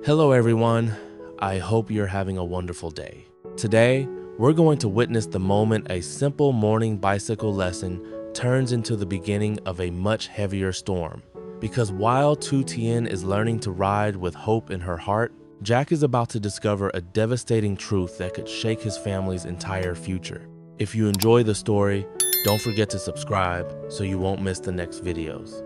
Hello everyone, I hope you're having a wonderful day. Today, we're going to witness the moment a simple morning bicycle lesson turns into the beginning of a much heavier storm. Because while Tu Tien is learning to ride with hope in her heart, Jack is about to discover a devastating truth that could shake his family's entire future. If you enjoy the story, don't forget to subscribe so you won't miss the next videos.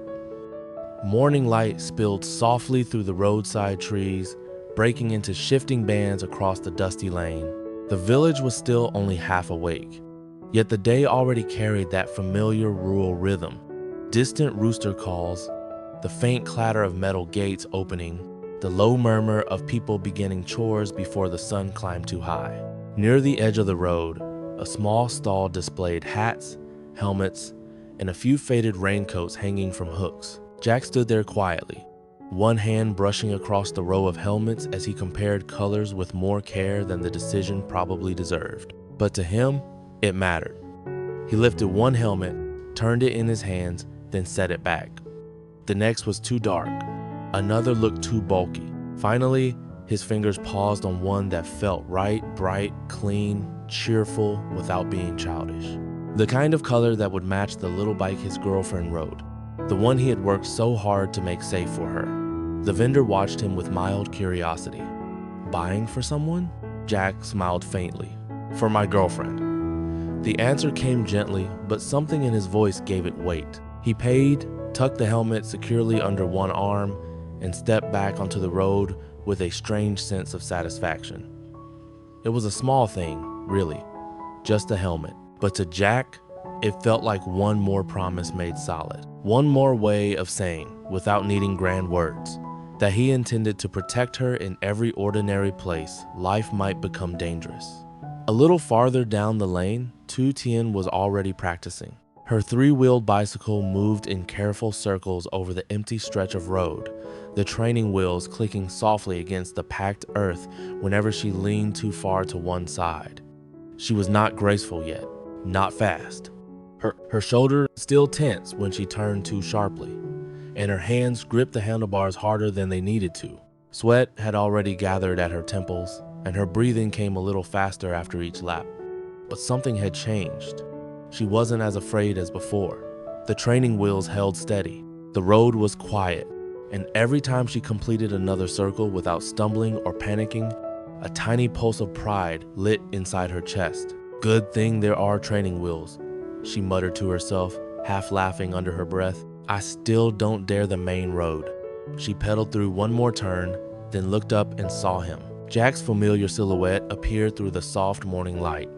Morning light spilled softly through the roadside trees, breaking into shifting bands across the dusty lane. The village was still only half awake, yet the day already carried that familiar rural rhythm. Distant rooster calls, the faint clatter of metal gates opening, the low murmur of people beginning chores before the sun climbed too high. Near the edge of the road, a small stall displayed hats, helmets, and a few faded raincoats hanging from hooks. Jack stood there quietly, one hand brushing across the row of helmets as he compared colors with more care than the decision probably deserved. But to him, it mattered. He lifted one helmet, turned it in his hands, then set it back. The next was too dark. Another looked too bulky. Finally, his fingers paused on one that felt right, bright, clean, cheerful, without being childish. The kind of color that would match the little bike his girlfriend rode. The one he had worked so hard to make safe for her. The vendor watched him with mild curiosity. Buying for someone? Jack smiled faintly. For my girlfriend. The answer came gently, but something in his voice gave it weight. He paid, tucked the helmet securely under one arm, and stepped back onto the road with a strange sense of satisfaction. It was a small thing, really, just a helmet. But to Jack, it felt like one more promise made solid. One more way of saying, without needing grand words, that he intended to protect her in every ordinary place life might become dangerous. A little farther down the lane, Tu Tien was already practicing. Her three-wheeled bicycle moved in careful circles over the empty stretch of road, the training wheels clicking softly against the packed earth whenever she leaned too far to one side. She was not graceful yet, not fast. Her shoulder still tense when she turned too sharply, and her hands gripped the handlebars harder than they needed to. Sweat had already gathered at her temples, and her breathing came a little faster after each lap. But something had changed. She wasn't as afraid as before. The training wheels held steady. The road was quiet, and every time she completed another circle without stumbling or panicking, a tiny pulse of pride lit inside her chest. Good thing there are training wheels, she muttered to herself, half laughing under her breath. I still don't dare the main road. She pedaled through one more turn, then looked up and saw him. Jack's familiar silhouette appeared through the soft morning light,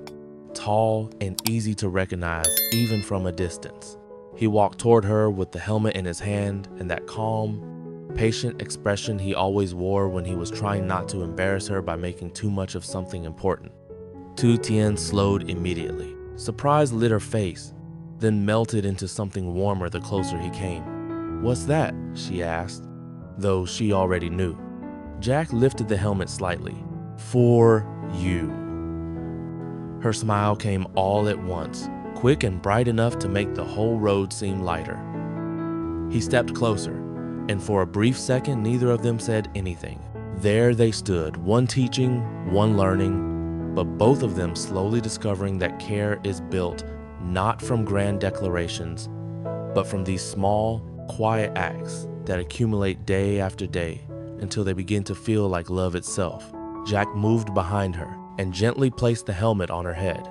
tall and easy to recognize even from a distance. He walked toward her with the helmet in his hand and that calm, patient expression he always wore when he was trying not to embarrass her by making too much of something important. Tu Tien slowed immediately. Surprise lit her face, then melted into something warmer the closer he came. What's that? She asked, though she already knew. Jack lifted the helmet slightly. For you. Her smile came all at once, quick and bright enough to make the whole road seem lighter. He stepped closer, and for a brief second neither of them said anything. There they stood, one teaching, one learning, but both of them slowly discovering that care is built not from grand declarations, but from these small, quiet acts that accumulate day after day until they begin to feel like love itself. Jack moved behind her and gently placed the helmet on her head.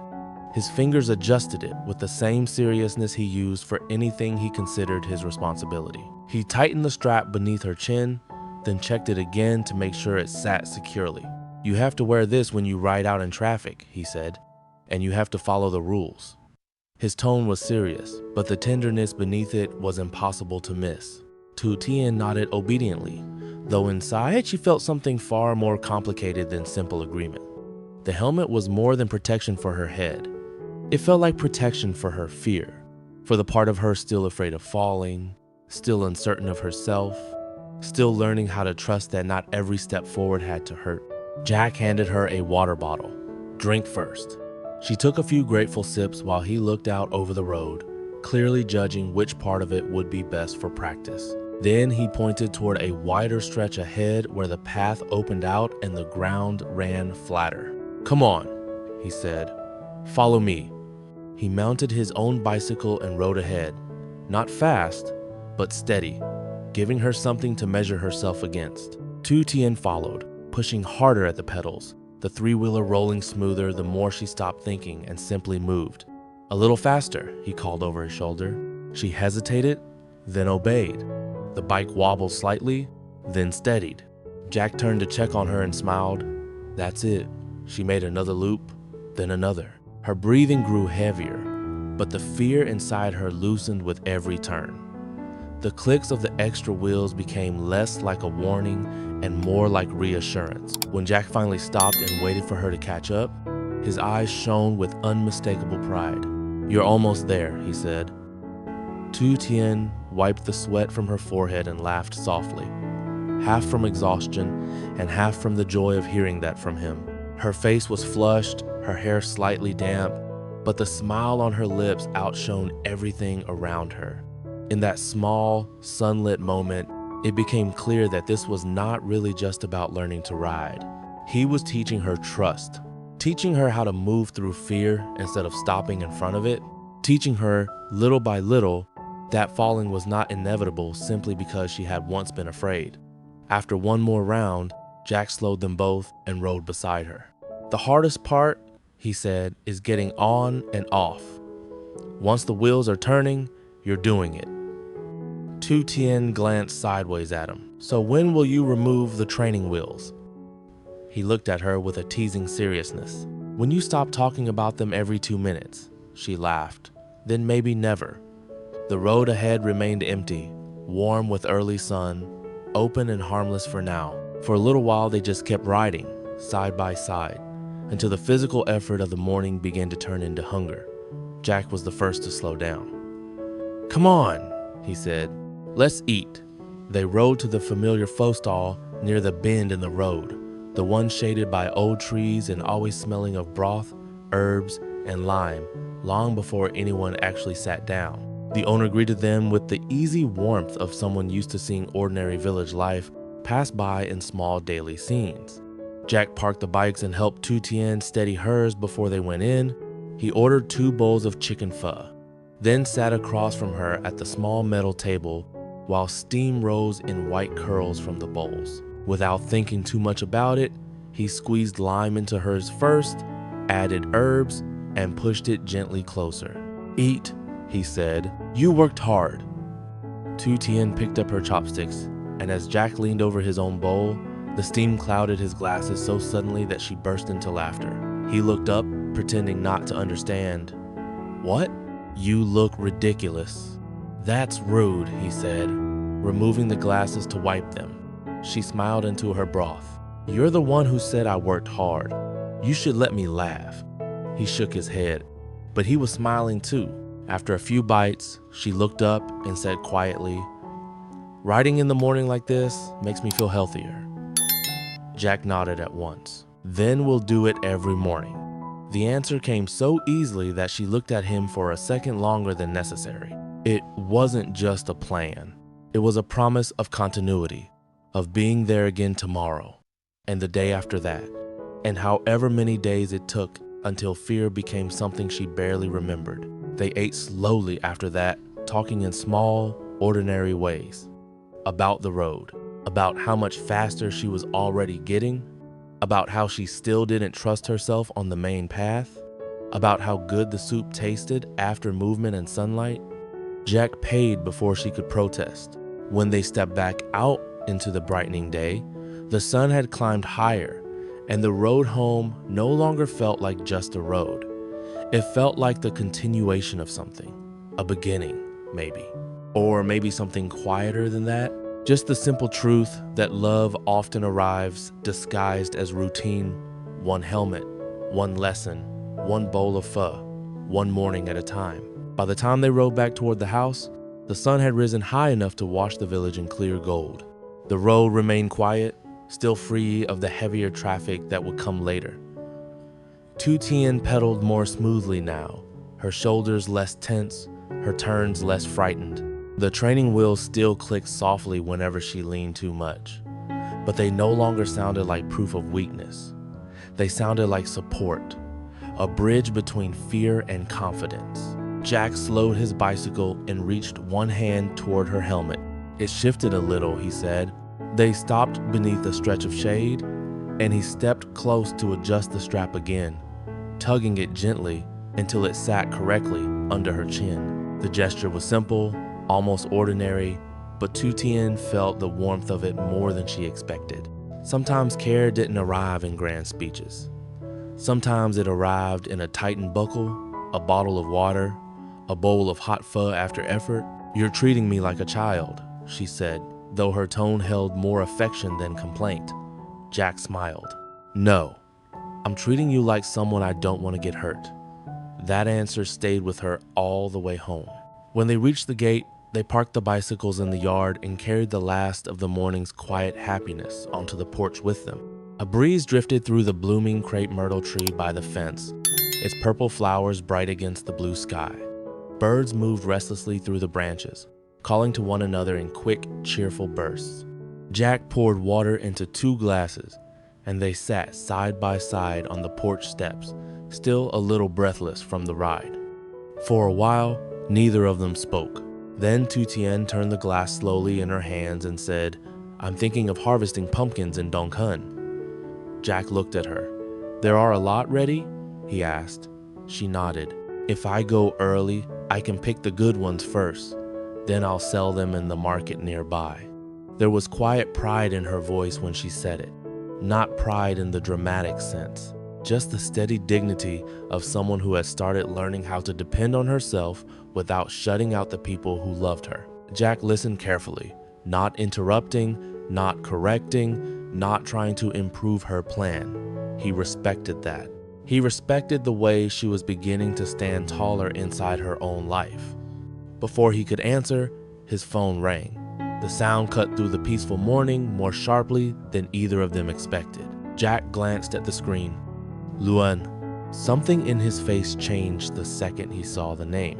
His fingers adjusted it with the same seriousness he used for anything he considered his responsibility. He tightened the strap beneath her chin, then checked it again to make sure it sat securely. You have to wear this when you ride out in traffic, he said, and you have to follow the rules. His tone was serious, but the tenderness beneath it was impossible to miss. Tu Tien nodded obediently, though inside she felt something far more complicated than simple agreement. The helmet was more than protection for her head. It felt like protection for her fear, for the part of her still afraid of falling, still uncertain of herself, still learning how to trust that not every step forward had to hurt. Jack handed her a water bottle. Drink first. She took a few grateful sips while he looked out over the road, clearly judging which part of it would be best for practice. Then he pointed toward a wider stretch ahead where the path opened out and the ground ran flatter. "Come on," he said. "Follow me." He mounted his own bicycle and rode ahead, not fast, but steady, giving her something to measure herself against. Tu Tien followed, pushing harder at the pedals, the three-wheeler rolling smoother the more she stopped thinking and simply moved. "A little faster," he called over his shoulder. She hesitated, then obeyed. The bike wobbled slightly, then steadied. Jack turned to check on her and smiled. That's it. She made another loop, then another. Her breathing grew heavier, but the fear inside her loosened with every turn. The clicks of the extra wheels became less like a warning and more like reassurance. When Jack finally stopped and waited for her to catch up, his eyes shone with unmistakable pride. "You're almost there," he said. Tu Tien wiped the sweat from her forehead and laughed softly, half from exhaustion and half from the joy of hearing that from him. Her face was flushed, her hair slightly damp, but the smile on her lips outshone everything around her. In that small, sunlit moment, it became clear that this was not really just about learning to ride. He was teaching her trust, teaching her how to move through fear instead of stopping in front of it, teaching her, little by little, that falling was not inevitable simply because she had once been afraid. After one more round, Jack slowed them both and rode beside her. "The hardest part," he said, "is getting on and off. Once the wheels are turning, you're doing it." Tu Tien glanced sideways at him. "So when will you remove the training wheels?" He looked at her with a teasing seriousness. "When you stop talking about them every 2 minutes," she laughed. "Then maybe never." The road ahead remained empty, warm with early sun, open and harmless for now. For a little while they just kept riding, side by side, until the physical effort of the morning began to turn into hunger. Jack was the first to slow down. "Come on," he said. "Let's eat." They rode to the familiar pho stall near the bend in the road, the one shaded by old trees and always smelling of broth, herbs, and lime, long before anyone actually sat down. The owner greeted them with the easy warmth of someone used to seeing ordinary village life pass by in small daily scenes. Jack parked the bikes and helped Tu Tien steady hers before they went in. He ordered 2 bowls of chicken pho, then sat across from her at the small metal table while steam rose in white curls from the bowls. Without thinking too much about it, he squeezed lime into hers first, added herbs, and pushed it gently closer. "Eat," he said. "You worked hard." Tu Tien picked up her chopsticks, and as Jack leaned over his own bowl, the steam clouded his glasses so suddenly that she burst into laughter. He looked up, pretending not to understand. "What?" "You look ridiculous." "That's rude," he said, removing the glasses to wipe them. She smiled into her broth. "You're the one who said I worked hard. You should let me laugh." He shook his head, but he was smiling too. After a few bites, she looked up and said quietly, "Riding in the morning like this makes me feel healthier." Jack nodded at once. "Then we'll do it every morning." The answer came so easily that she looked at him for a second longer than necessary. It wasn't just a plan. It was a promise of continuity, of being there again tomorrow, and the day after that, and however many days it took until fear became something she barely remembered. They ate slowly after that, talking in small, ordinary ways. About the road, about how much faster she was already getting, about how she still didn't trust herself on the main path, about how good the soup tasted after movement and sunlight. Jack paid before she could protest. When they stepped back out into the brightening day, the sun had climbed higher, and the road home no longer felt like just a road. It felt like the continuation of something, a beginning, maybe. Or maybe something quieter than that. Just the simple truth that love often arrives disguised as routine, one helmet, one lesson, one bowl of pho, one morning at a time. By the time they rode back toward the house, the sun had risen high enough to wash the village in clear gold. The road remained quiet, still free of the heavier traffic that would come later. Tu Tien pedaled more smoothly now, her shoulders less tense, her turns less frightened. The training wheels still clicked softly whenever she leaned too much, but they no longer sounded like proof of weakness. They sounded like support, a bridge between fear and confidence. Jack slowed his bicycle and reached one hand toward her helmet. It shifted a little, he said. They stopped beneath a stretch of shade, and he stepped close to adjust the strap again, tugging it gently until it sat correctly under her chin. The gesture was simple, almost ordinary, but Tu Tien felt the warmth of it more than she expected. Sometimes care didn't arrive in grand speeches. Sometimes it arrived in a tightened buckle, a bottle of water, a bowl of hot pho after effort. "You're treating me like a child," she said, though her tone held more affection than complaint. Jack smiled. "No, I'm treating you like someone I don't want to get hurt." That answer stayed with her all the way home. When they reached the gate, they parked the bicycles in the yard and carried the last of the morning's quiet happiness onto the porch with them. A breeze drifted through the blooming crepe myrtle tree by the fence, its purple flowers bright against the blue sky. Birds moved restlessly through the branches, calling to one another in quick, cheerful bursts. Jack poured water into 2 glasses, and they sat side by side on the porch steps, still a little breathless from the ride. For a while, neither of them spoke. Then Tu Tien turned the glass slowly in her hands and said, "I'm thinking of harvesting pumpkins in Dong Hun." Jack looked at her. "There are a lot ready?" he asked. She nodded. "If I go early, I can pick the good ones first. Then I'll sell them in the market nearby." There was quiet pride in her voice when she said it. Not pride in the dramatic sense, just the steady dignity of someone who had started learning how to depend on herself without shutting out the people who loved her. Jack listened carefully, not interrupting, not correcting, not trying to improve her plan. He respected that. He respected the way she was beginning to stand taller inside her own life. Before he could answer, his phone rang. The sound cut through the peaceful morning more sharply than either of them expected. Jack glanced at the screen. Luan. Something in his face changed the second he saw the name.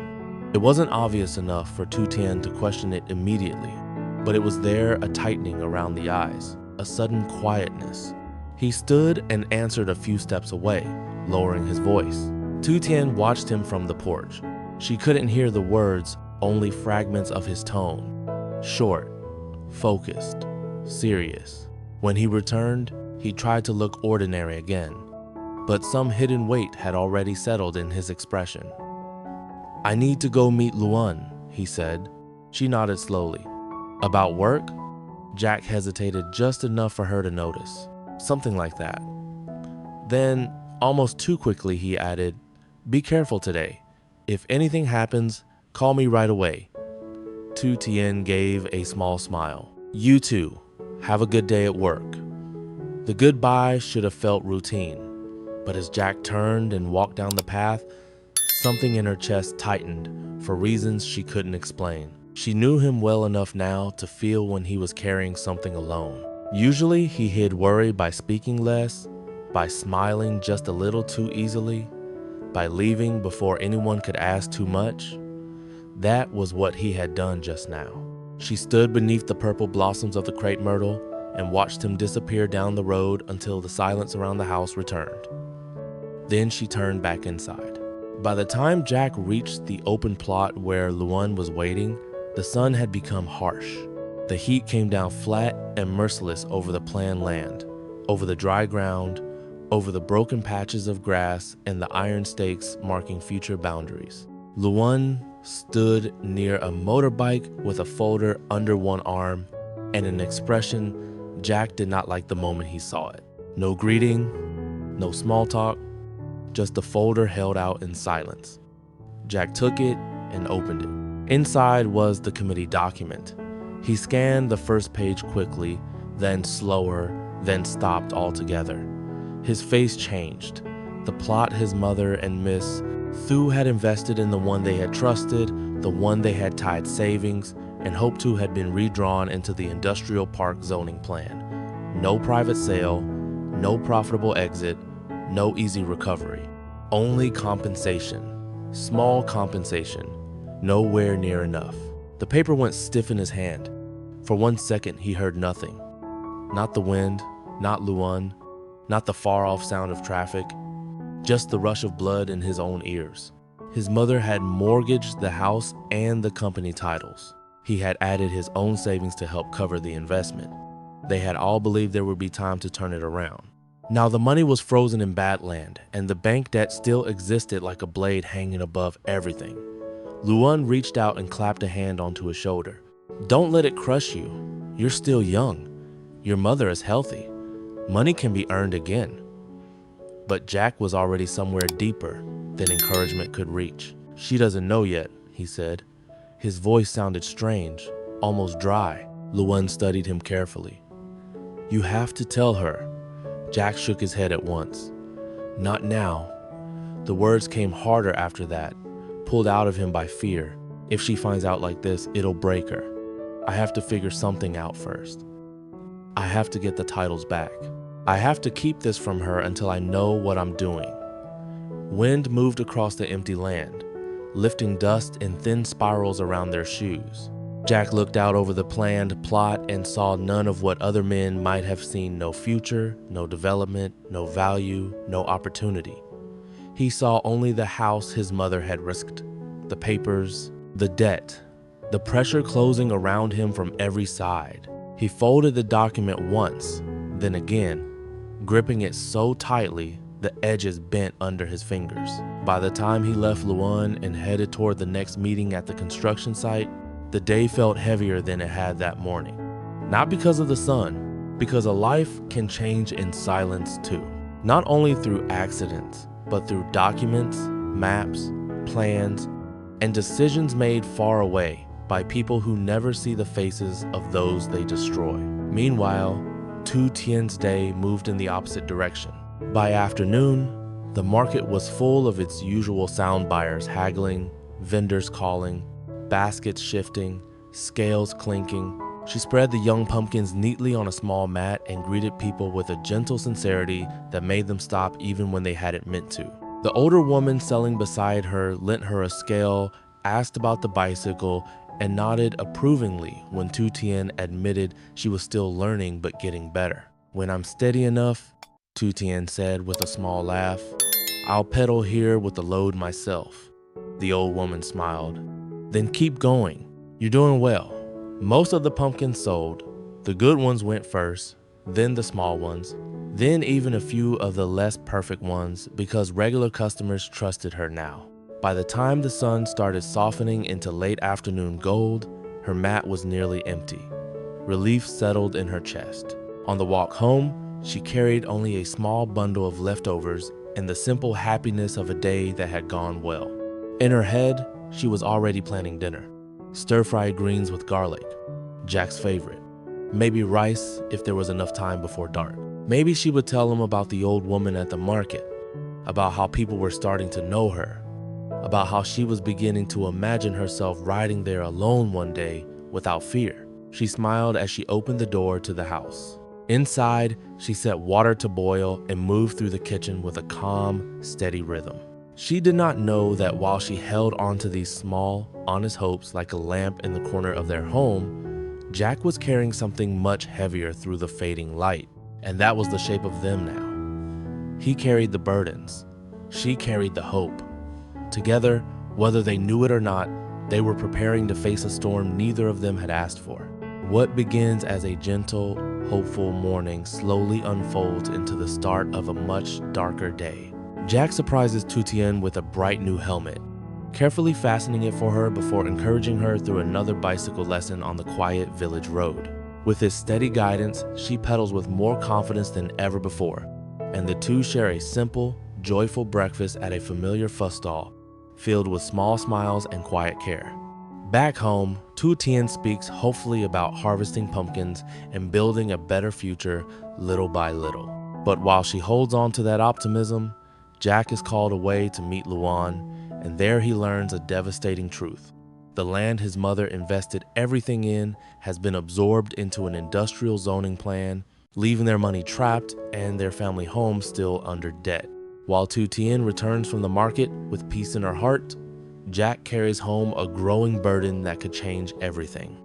It wasn't obvious enough for Tu Tien to question it immediately, but it was there, a tightening around the eyes, a sudden quietness. He stood and answered a few steps away, lowering his voice. Tu Tien watched him from the porch. She couldn't hear the words, only fragments of his tone. Short, focused, serious. When he returned, he tried to look ordinary again, but some hidden weight had already settled in his expression. "I need to go meet Luan," he said. She nodded slowly. "About work?" Jack hesitated just enough for her to notice. Something like that. Then, almost too quickly, he added, "Be careful today. If anything happens, call me right away." Tu Tien gave a small smile. "You too. Have a good day at work." The goodbye should have felt routine, but as Jack turned and walked down the path, something in her chest tightened for reasons she couldn't explain. She knew him well enough now to feel when he was carrying something alone. Usually he hid worry by speaking less, by smiling just a little too easily, by leaving before anyone could ask too much. That was what he had done just now. She stood beneath the purple blossoms of the crepe myrtle and watched him disappear down the road until the silence around the house returned. Then she turned back inside. By the time Jack reached the open plot where Luan was waiting, the sun had become harsh. The heat came down flat and merciless over the planned land, over the dry ground, over the broken patches of grass and the iron stakes marking future boundaries. Luan stood near a motorbike with a folder under one arm and an expression Jack did not like the moment he saw it. No greeting, no small talk, just the folder held out in silence. Jack took it and opened it. Inside was the committee document. He scanned the first page quickly, then slower, then stopped altogether. His face changed. The plot his mother and Miss Thu had invested in the one they had trusted, the one they had tied savings, and hoped to had been redrawn into the industrial park zoning plan. No private sale, no profitable exit, no easy recovery. Only compensation. Small compensation. Nowhere near enough. The paper went stiff in his hand. For 1 second, he heard nothing. Not the wind, not Luan, not the far-off sound of traffic, just the rush of blood in his own ears. His mother had mortgaged the house and the company titles. He had added his own savings to help cover the investment. They had all believed there would be time to turn it around. Now the money was frozen in Badland, and the bank debt still existed like a blade hanging above everything. Luan reached out and clapped a hand onto his shoulder. "Don't let it crush you. You're still young. Your mother is healthy. Money can be earned again." But Jack was already somewhere deeper than encouragement could reach. "She doesn't know yet," he said. His voice sounded strange, almost dry. Luan studied him carefully. "You have to tell her." Jack shook his head at once. "Not now." The words came harder after that, pulled out of him by fear. "If she finds out like this, it'll break her. I have to figure something out first. I have to get the titles back. I have to keep this from her until I know what I'm doing." Wind moved across the empty land, lifting dust in thin spirals around their shoes. Jack looked out over the planned plot and saw none of what other men might have seen: no future, no development, no value, no opportunity. He saw only the house his mother had risked, the papers, the debt, the pressure closing around him from every side. He folded the document once, then again, gripping it so tightly the edges bent under his fingers. By the time he left Luan and headed toward the next meeting at the construction site, the day felt heavier than it had that morning. Not because of the sun, because a life can change in silence too. Not only through accidents, but through documents, maps, plans, and decisions made far away by people who never see the faces of those they destroy. Meanwhile, Tu Tien's day moved in the opposite direction. By afternoon, the market was full of its usual sound buyers haggling, vendors calling, baskets shifting, scales clinking. She spread the young pumpkins neatly on a small mat and greeted people with a gentle sincerity that made them stop even when they hadn't meant to. The older woman selling beside her lent her a scale, asked about the bicycle, and nodded approvingly when Tu Tien admitted she was still learning but getting better. "When I'm steady enough," Tu Tien said with a small laugh, "I'll pedal here with the load myself." The old woman smiled. "Then keep going. You're doing well." Most of the pumpkins sold. The good ones went first, then the small ones, then even a few of the less perfect ones, because regular customers trusted her now. By the time the sun started softening into late afternoon gold, her mat was nearly empty. Relief settled in her chest. On the walk home, she carried only a small bundle of leftovers and the simple happiness of a day that had gone well. In her head, she was already planning dinner. Stir-fried greens with garlic, Jack's favorite. Maybe rice if there was enough time before dark. Maybe she would tell him about the old woman at the market, about how people were starting to know her, about how she was beginning to imagine herself riding there alone one day without fear. She smiled as she opened the door to the house. Inside, she set water to boil and moved through the kitchen with a calm, steady rhythm. She did not know that while she held onto these small, honest hopes like a lamp in the corner of their home, Jack was carrying something much heavier through the fading light, and that was the shape of them now. He carried the burdens. She carried the hope. Together, whether they knew it or not, they were preparing to face a storm neither of them had asked for. What begins as a gentle, hopeful morning slowly unfolds into the start of a much darker day. Jack surprises Tu Tien with a bright new helmet, carefully fastening it for her before encouraging her through another bicycle lesson on the quiet village road. With his steady guidance, she pedals with more confidence than ever before, and the two share a simple, joyful breakfast at a familiar fuss stall, filled with small smiles and quiet care. Back home, Tu Tien speaks hopefully about harvesting pumpkins and building a better future little by little. But while she holds on to that optimism, Jack is called away to meet Luan, and there he learns a devastating truth. The land his mother invested everything in has been absorbed into an industrial zoning plan, leaving their money trapped and their family home still under debt. While Tu Tien returns from the market with peace in her heart, Jack carries home a growing burden that could change everything.